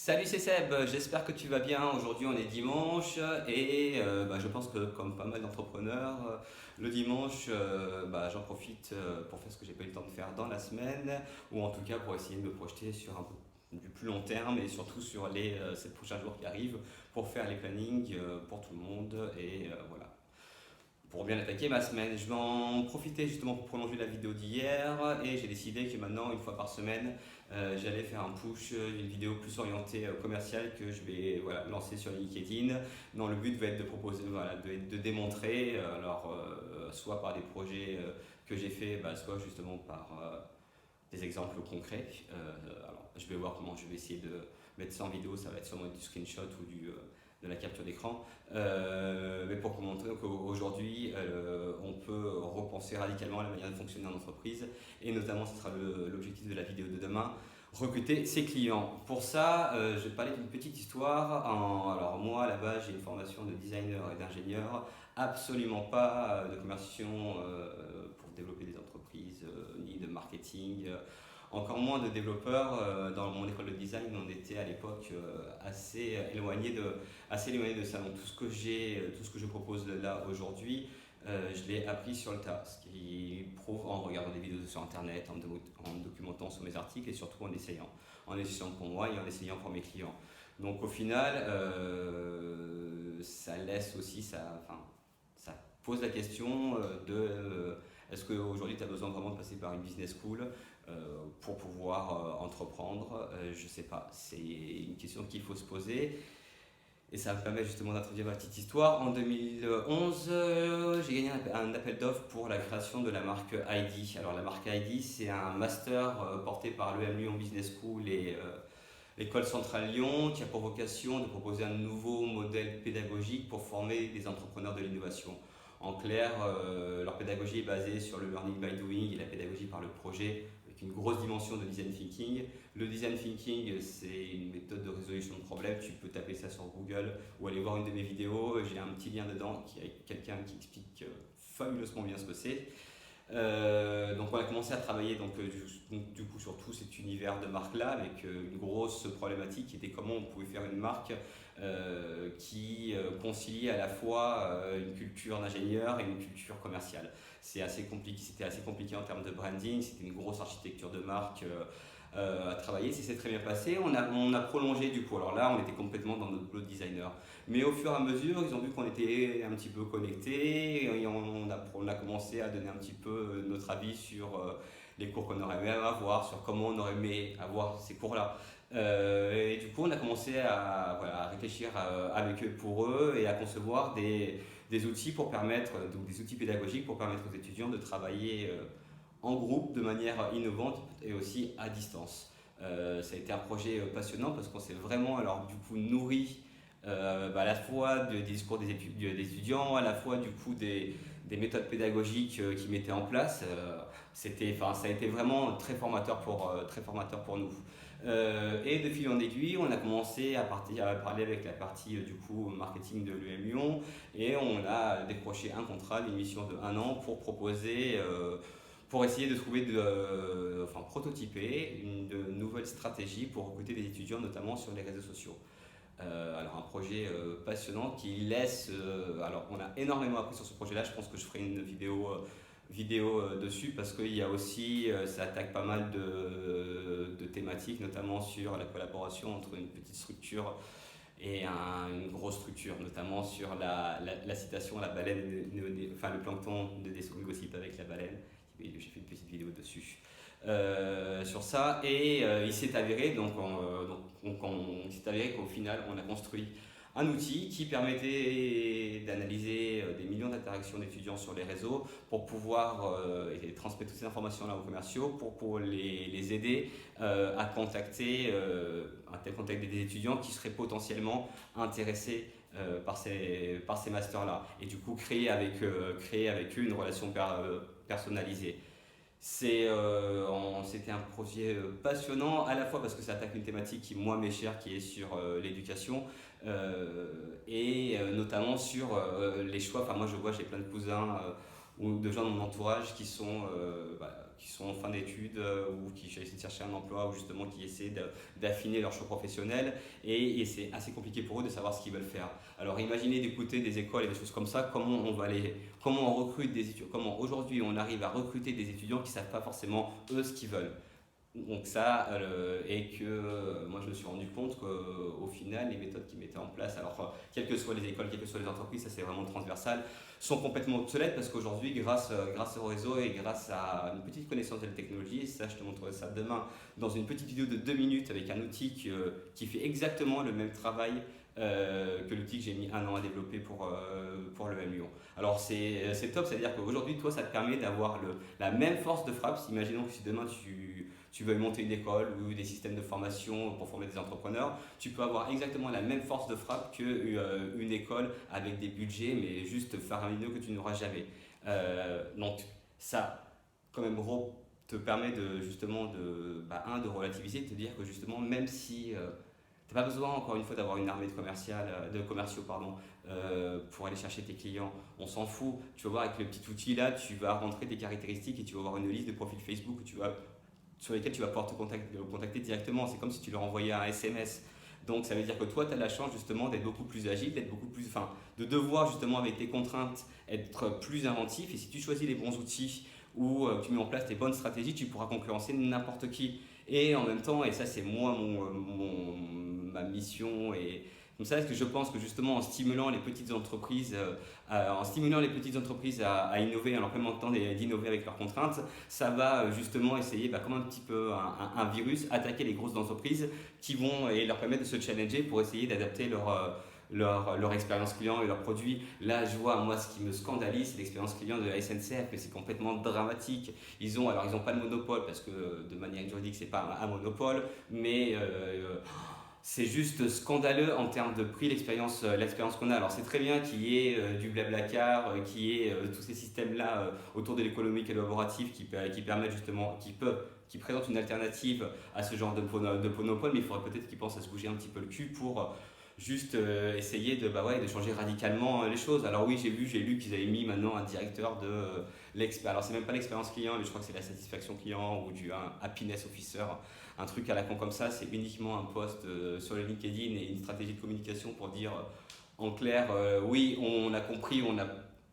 Salut, c'est Seb, j'espère que tu vas bien. Aujourd'hui on est dimanche et je pense que comme pas mal d'entrepreneurs, le dimanche j'en profite pour faire ce que j'ai pas eu le temps de faire dans la semaine ou en tout cas pour essayer de me projeter sur un peu du plus long terme et surtout sur les 7 prochains jours qui arrivent pour faire les plannings pour tout le monde et voilà. Pour bien attaquer ma semaine, je vais en profiter justement pour prolonger la vidéo d'hier et j'ai décidé que maintenant, une fois par semaine, j'allais faire un push, une vidéo plus orientée commerciale que je vais lancer sur LinkedIn. Dans le but va être de proposer, de démontrer, soit par des projets que j'ai fait, soit justement par des exemples concrets. Je vais voir comment je vais essayer de mettre ça en vidéo, ça va être sûrement du screenshot ou de la capture d'écran. Mais pour montrer qu'aujourd'hui, on peut repenser radicalement la manière de fonctionner en entreprise et notamment, ce sera l'objectif de la vidéo de demain, recruter ses clients. Pour ça, je vais parler d'une petite histoire. Alors moi, à la base, j'ai une formation de designer et d'ingénieur, absolument pas de commercialisation pour développer des entreprises, ni de marketing. Encore moins de développeurs. Dans mon école de design, on était à l'époque assez éloigné de ça. Donc tout ce que je propose là aujourd'hui, je l'ai appris sur le tas, ce qui prouve en regardant des vidéos sur internet, en me documentant sur mes articles et surtout en essayant pour moi et en essayant pour mes clients. Donc au final, ça laisse aussi, ça pose la question de est-ce qu'aujourd'hui tu as besoin vraiment de passer par une business school pour pouvoir entreprendre? Je ne sais pas, c'est une question qu'il faut se poser. Et ça me permet justement d'introduire ma petite histoire. En 2011, j'ai gagné un appel d'offres pour la création de la marque ID. Alors la marque ID, c'est un master porté par l'EM Lyon Business School et l'école centrale Lyon qui a pour vocation de proposer un nouveau modèle pédagogique pour former des entrepreneurs de l'innovation. En clair, leur pédagogie est basée sur le learning by doing et la pédagogie par le projet, avec une grosse dimension de design thinking. Le design thinking, c'est une méthode de résolution de problèmes. Tu peux taper ça sur Google ou aller voir une de mes vidéos. J'ai un petit lien dedans qui est quelqu'un qui explique fabuleusement bien ce que c'est. Donc on a commencé à travailler du coup sur tout cet univers de marque là avec une grosse problématique qui était comment on pouvait faire une marque qui concilie à la fois une culture d'ingénieur et une culture commerciale. C'était assez compliqué en termes de branding, c'était une grosse architecture de marque à travailler. Ça s'est très bien passé. On a prolongé du coup. Alors là, on était complètement dans notre boulot de designer. Mais au fur et à mesure, ils ont vu qu'on était un petit peu connectés et on a commencé à donner un petit peu notre avis sur les cours qu'on aurait aimé avoir, sur comment on aurait aimé avoir ces cours-là. Et du coup, on a commencé à réfléchir avec eux pour eux et à concevoir des outils pour permettre, donc des outils pédagogiques pour permettre aux étudiants de travailler en groupe de manière innovante et aussi à distance. Ça a été un projet passionnant parce qu'on s'est vraiment alors du coup nourri à la fois des discours des étudiants, à la fois du coup des méthodes pédagogiques qu'ils mettaient en place. Ça a été vraiment très formateur pour nous. Et de fil en aiguille, on a commencé à parler avec la partie du coup marketing de l'UM Lyon et on a décroché un contrat d'une mission de 1 an pour proposer pour essayer de trouver, prototyper de nouvelles stratégies pour recruter des étudiants, notamment sur les réseaux sociaux. Alors un projet passionnant qui laisse, alors on a énormément appris sur ce projet-là, je pense que je ferai une vidéo dessus parce qu'il y a aussi, ça attaque pas mal de thématiques, notamment sur la collaboration entre une petite structure et une grosse structure, notamment sur la citation à la baleine, le plancton de Descos Gossip avec la baleine. J'ai fait une petite vidéo dessus sur ça et il s'est avéré il s'est avéré qu'au final on a construit un outil qui permettait d'analyser des millions d'interactions d'étudiants sur les réseaux pour pouvoir et transmettre toutes ces informations là aux commerciaux pour les aider à contacter des étudiants qui seraient potentiellement intéressés par ces masters là et du coup créer avec eux une relation personnalisée. C'était un projet passionnant à la fois parce que ça attaque une thématique qui moi m'est chère, qui est sur l'éducation et notamment sur les choix. Enfin moi j'ai plein de cousins ou de gens de mon entourage qui sont qui sont en fin d'études ou qui essaient de chercher un emploi ou justement qui essaient d'affiner leur choix professionnel et c'est assez compliqué pour eux de savoir ce qu'ils veulent faire. Alors imaginez d'écouter des écoles et des choses comme ça, comment on recrute des étudiants, comment aujourd'hui on arrive à recruter des étudiants qui ne savent pas forcément eux ce qu'ils veulent. Donc ça, et que moi je me suis rendu compte qu'au final, les méthodes qu'ils mettaient en place, alors quelles que soient les écoles, quelles que soient les entreprises, ça c'est vraiment transversal, sont complètement obsolètes parce qu'aujourd'hui, grâce au réseau et grâce à une petite connaissance de la technologie, et ça je te montrerai ça demain dans une petite vidéo de 2 minutes avec un outil qui fait exactement le même travail que l'outil que j'ai mis 1 an à développer pour le M Lyon. Alors c'est top, c'est-à-dire qu'aujourd'hui, toi, ça te permet d'avoir la même force de frappe. Imaginons que si demain tu veux monter une école ou des systèmes de formation pour former des entrepreneurs, tu peux avoir exactement la même force de frappe qu'une école avec des budgets, mais juste faramineux que tu n'auras jamais. Donc ça, quand même, te permet justement de relativiser, de te dire que justement, même si tu n'as pas besoin, encore une fois, d'avoir une armée de commerciaux pour aller chercher tes clients. On s'en fout. Tu vas voir, avec le petit outil là, tu vas rentrer tes caractéristiques et tu vas avoir une liste de profils Facebook sur lesquels tu vas pouvoir te contacter directement. C'est comme si tu leur envoyais un SMS. Donc ça veut dire que toi, tu as la chance justement d'être beaucoup plus agile, de devoir justement avec tes contraintes être plus inventif. Et si tu choisis les bons outils ou tu mets en place les bonnes stratégies, tu pourras concurrencer n'importe qui. Et en même temps, et ça c'est moi ma mission, et comme ça, est-ce que je pense que justement en stimulant les petites entreprises, à innover, en leur permettant d'innover avec leurs contraintes, ça va justement essayer, comme un petit peu un virus, attaquer les grosses entreprises et leur permettre de se challenger pour essayer d'adapter leur expérience client et leurs produits. Là, je vois, moi, ce qui me scandalise, c'est l'expérience client de la SNCF, mais c'est complètement dramatique. Ils ont pas le monopole, parce que de manière juridique, c'est pas un monopole, mais c'est juste scandaleux en termes de prix, l'expérience qu'on a. Alors c'est très bien qu'il y ait du Blablacar, qu'il y ait tous ces systèmes-là autour de l'économie collaborative qui permettent justement, qui présentent une alternative à ce genre de monopole, mais il faudrait peut-être qu'ils pensent à se bouger un petit peu le cul pour juste essayer de changer radicalement les choses. Alors oui, j'ai lu qu'ils avaient mis maintenant un directeur de l'expérience. Alors c'est même pas l'expérience client, mais je crois que c'est la satisfaction client ou un happiness officer, un truc à la con comme ça. C'est uniquement un post sur le LinkedIn et une stratégie de communication pour dire en clair, oui, on a compris, on a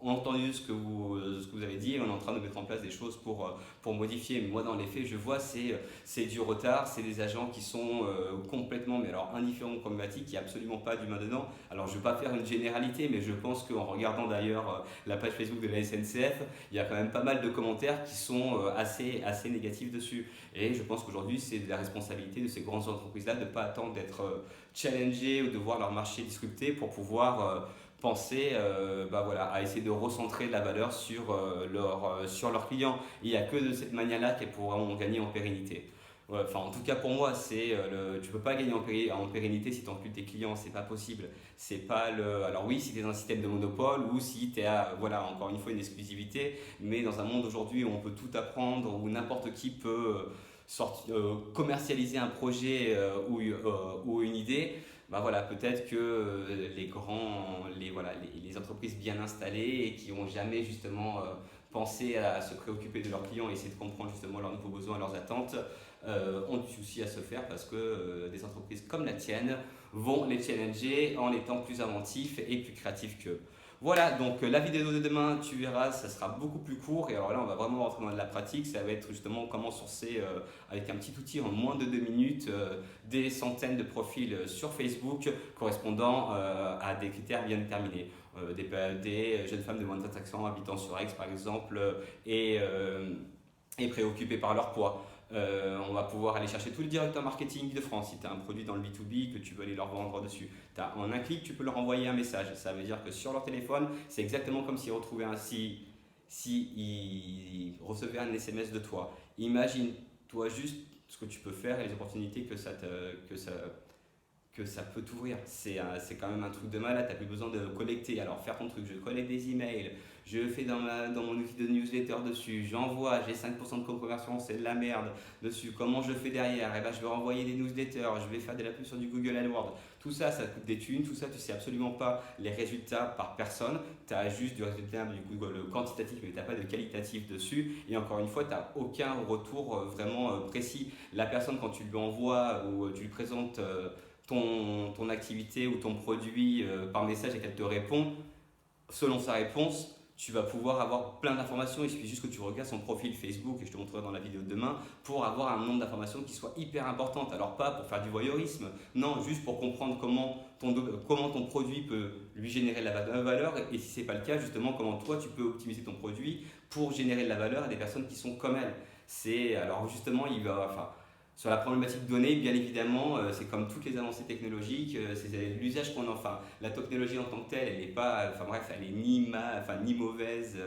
entendu ce que vous avez dit et on est en train de mettre en place des choses pour modifier. Mais moi, dans les faits, je vois, c'est du retard, c'est des agents qui sont complètement, mais alors indifférents aux problématiques, il n'y a absolument pas d'humain dedans. Alors, je ne vais pas faire une généralité, mais je pense qu'en regardant d'ailleurs la page Facebook de la SNCF, il y a quand même pas mal de commentaires qui sont assez négatifs dessus. Et je pense qu'aujourd'hui, c'est de la responsabilité de ces grandes entreprises-là de ne pas attendre d'être challengées ou de voir leur marché disrupté pour pouvoir penser à essayer de recentrer la valeur sur leurs clients. Il n'y a que de cette manière-là qu'elles pourront gagner en pérennité. Ouais, enfin, en tout cas pour moi, tu ne peux pas gagner en pérennité si tu n'encules tes clients, c'est pas possible. C'est pas alors oui, si tu es dans un système de monopole ou si tu es encore une fois une exclusivité, mais dans un monde aujourd'hui où on peut tout apprendre, où n'importe qui peut commercialiser un projet ou une idée, peut-être que les entreprises bien installées et qui n'ont jamais justement pensé à se préoccuper de leurs clients et essayer de comprendre justement leurs nouveaux besoins, leurs attentes, ont du souci à se faire parce que des entreprises comme la tienne vont les challenger en étant plus inventifs et plus créatifs qu'eux. Voilà, donc la vidéo de demain, tu verras, ça sera beaucoup plus court. Et alors là, on va vraiment rentrer dans de la pratique. Ça va être justement comment sourcer avec un petit outil en moins de 2 minutes des centaines de profils sur Facebook correspondant à des critères bien déterminés. Des jeunes femmes de moins de 25 ans habitant sur Aix, par exemple, et préoccupées par leur poids. On va pouvoir aller chercher tous les directeurs marketing de France. Si tu as un produit dans le B2B que tu veux aller leur vendre dessus, en un clic, tu peux leur envoyer un message. Ça veut dire que sur leur téléphone, c'est exactement comme s'ils recevaient un SMS de toi. Imagine, toi, juste ce que tu peux faire et les opportunités que ça que ça peut t'ouvrir. C'est quand même un truc de malade, tu n'as plus besoin de collecter. Alors faire ton truc, je collecte des emails, je fais dans mon outil de newsletter dessus, j'envoie, j'ai 5% de conversion, c'est de la merde dessus. Comment je fais derrière? Eh ben, je vais renvoyer des newsletters, je vais faire de la pub sur du Google AdWords. Tout ça, ça coûte des thunes, tout ça, tu sais absolument pas les résultats par personne. Tu as juste du résultat, du coup, le quantitatif, mais tu n'as pas de qualitatif dessus. Et encore une fois, tu n'as aucun retour vraiment précis. La personne, quand tu lui envoies ou tu lui présentes ton activité ou ton produit par message et qu'elle te répond, selon sa réponse, tu vas pouvoir avoir plein d'informations. Il suffit juste que tu regardes son profil Facebook, et je te montrerai dans la vidéo de demain, pour avoir un nombre d'informations qui soit hyper importante. Alors pas pour faire du voyeurisme, non, juste pour comprendre comment ton produit peut lui générer de la valeur, et si ce n'est pas le cas, justement, comment toi tu peux optimiser ton produit pour générer de la valeur à des personnes qui sont comme elle. Alors justement, sur la problématique donnée, bien évidemment, c'est comme toutes les avancées technologiques, c'est l'usage qu'on en fait. La technologie en tant que telle, elle n'est pas, enfin bref, elle est ni mauvaise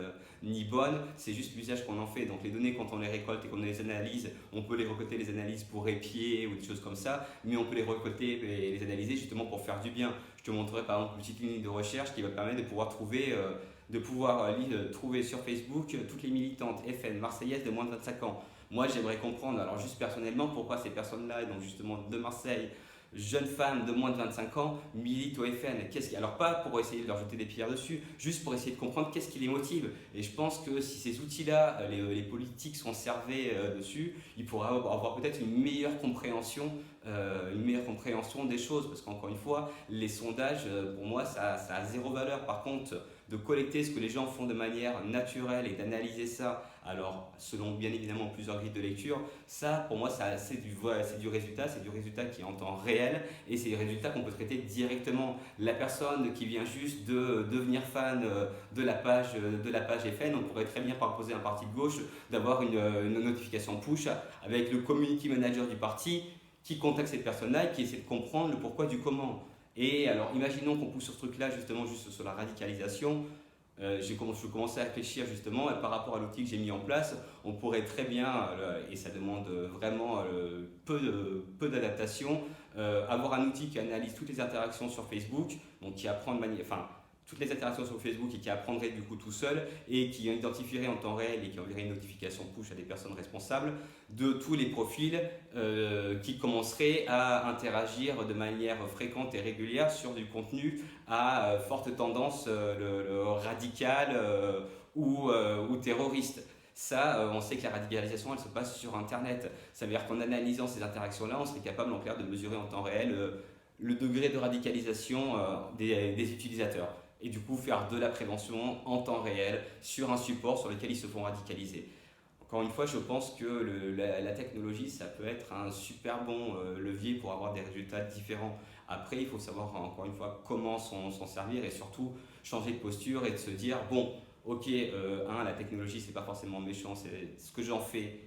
ni bonne, c'est juste l'usage qu'on en fait. Donc les données, quand on les récolte et qu'on les analyse, on peut les recoter, les analyses pour épier ou des choses comme ça, mais on peut les recoter et les analyser justement pour faire du bien. Je te montrerai par exemple une petite ligne de recherche qui va permettre de pouvoir trouver trouver sur Facebook toutes les militantes FN marseillaises de moins de 25 ans. Moi, j'aimerais comprendre, alors juste personnellement, pourquoi ces personnes-là, donc justement de Marseille, jeunes femmes de moins de 25 ans, militent au FN. Alors pas pour essayer de leur jeter des pierres dessus, juste pour essayer de comprendre qu'est-ce qui les motive. Et je pense que si ces outils-là, les politiques sont servis dessus, ils pourraient avoir peut-être une meilleure compréhension des choses. Parce qu'encore une fois, les sondages, pour moi, ça a zéro valeur. Par contre, de collecter ce que les gens font de manière naturelle et d'analyser ça, alors selon bien évidemment plusieurs grilles de lecture, ça pour moi c'est du résultat qui est en temps réel, et c'est des résultats qu'on peut traiter directement. La personne qui vient juste de devenir fan de la page FN, on pourrait très bien proposer à un parti de gauche d'avoir une notification push avec le community manager du parti qui contacte cette personne-là et qui essaie de comprendre le pourquoi du comment. Et alors, imaginons qu'on pousse sur ce truc-là, justement, juste sur la radicalisation. Je commençais à réfléchir justement par rapport à l'outil que j'ai mis en place. On pourrait très bien, et ça demande vraiment peu d'adaptation, avoir un outil qui analyse toutes les interactions sur Facebook, donc qui apprend toutes les interactions sur Facebook et qui apprendrait du coup tout seul et qui identifierait en temps réel et qui enverrait une notification push à des personnes responsables de tous les profils qui commenceraient à interagir de manière fréquente et régulière sur du contenu à forte tendance radicale ou terroriste. Ça, on sait que la radicalisation, elle se passe sur Internet. Ça veut dire qu'en analysant ces interactions-là, on serait capable en clair de mesurer en temps réel le degré de radicalisation des utilisateurs. Et du coup, faire de la prévention en temps réel sur un support sur lequel ils se font radicaliser. Encore une fois, je pense que la technologie, ça peut être un super bon levier pour avoir des résultats différents. Après, il faut savoir, encore une fois, comment s'en servir et surtout changer de posture et de se dire, bon, ok, la technologie, c'est pas forcément méchant, c'est ce que j'en fais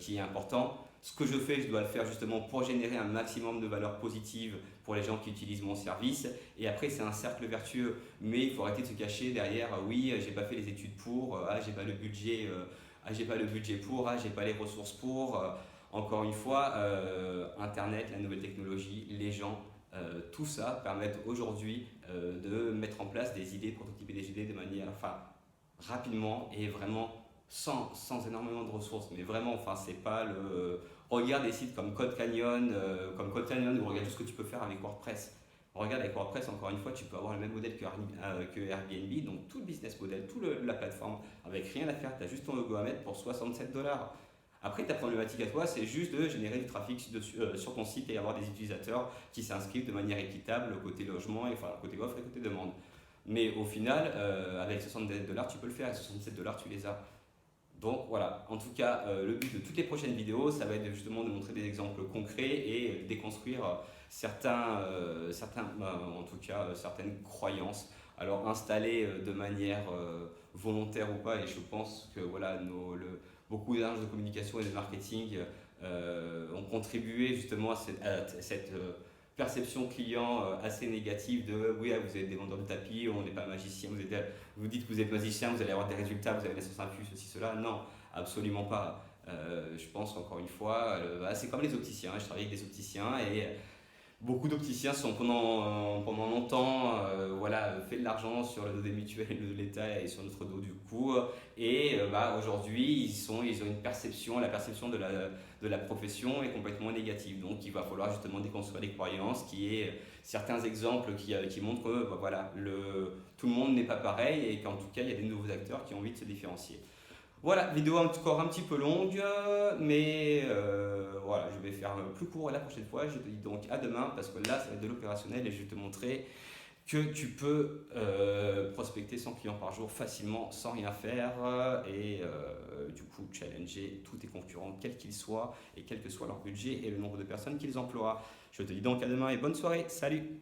qui est important. Ce que je fais, je dois le faire justement pour générer un maximum de valeur positive pour les gens qui utilisent mon service. Et après, c'est un cercle vertueux. Mais il faut arrêter de se cacher derrière, oui, j'ai pas fait les études pour, j'ai pas le budget, j'ai pas le budget pour, j'ai pas les ressources pour. Encore une fois, Internet, la nouvelle technologie, les gens, tout ça permettent aujourd'hui de mettre en place des idées, prototyper des idées de manière rapidement et vraiment sans énormément de ressources. Mais vraiment, c'est pas le. Regarde des sites comme Code Canyon, ou regarde tout ce que tu peux faire avec WordPress. Regarde avec WordPress, encore une fois, tu peux avoir le même modèle que Airbnb, donc tout le business model, la plateforme, avec rien à faire, tu as juste ton logo à mettre pour 67$. Après, ta problématique à toi, c'est juste de générer du trafic sur ton site et avoir des utilisateurs qui s'inscrivent de manière équitable côté logement, côté offre et côté demande. Mais au final, avec 67$, tu peux le faire, avec 67$, tu les as. Donc voilà, en tout cas, le but de toutes les prochaines vidéos, ça va être justement de montrer des exemples concrets et de déconstruire certaines croyances. Alors installées de manière volontaire ou pas, et je pense que voilà, beaucoup d'agences de communication et de marketing ont contribué justement à cette perception client assez négative de oui, vous êtes des vendeurs de tapis, on n'est pas magicien, vous dites que vous êtes magicien, vous allez avoir des résultats, vous avez la science infuse, ceci, cela. Non, absolument pas. Je pense encore une fois, c'est comme les opticiens, je travaille avec des opticiens et Beaucoup d'opticiens sont pendant longtemps voilà, fait de l'argent sur le dos des mutuelles de l'État et sur notre dos du coup. Et aujourd'hui, ils ont une perception, la perception de la profession est complètement négative. Donc il va falloir justement déconstruire les croyances, qui est certains exemples qui montrent que voilà, tout le monde n'est pas pareil et qu'en tout cas, il y a des nouveaux acteurs qui ont envie de se différencier. Voilà, vidéo encore un petit peu longue, mais voilà, je vais faire plus court la prochaine fois. Je te dis donc à demain parce que là, ça va être de l'opérationnel et je vais te montrer que tu peux prospecter 100 clients par jour facilement sans rien faire et du coup challenger tous tes concurrents, quels qu'ils soient et quel que soit leur budget et le nombre de personnes qu'ils emploient. Je te dis donc à demain et bonne soirée. Salut!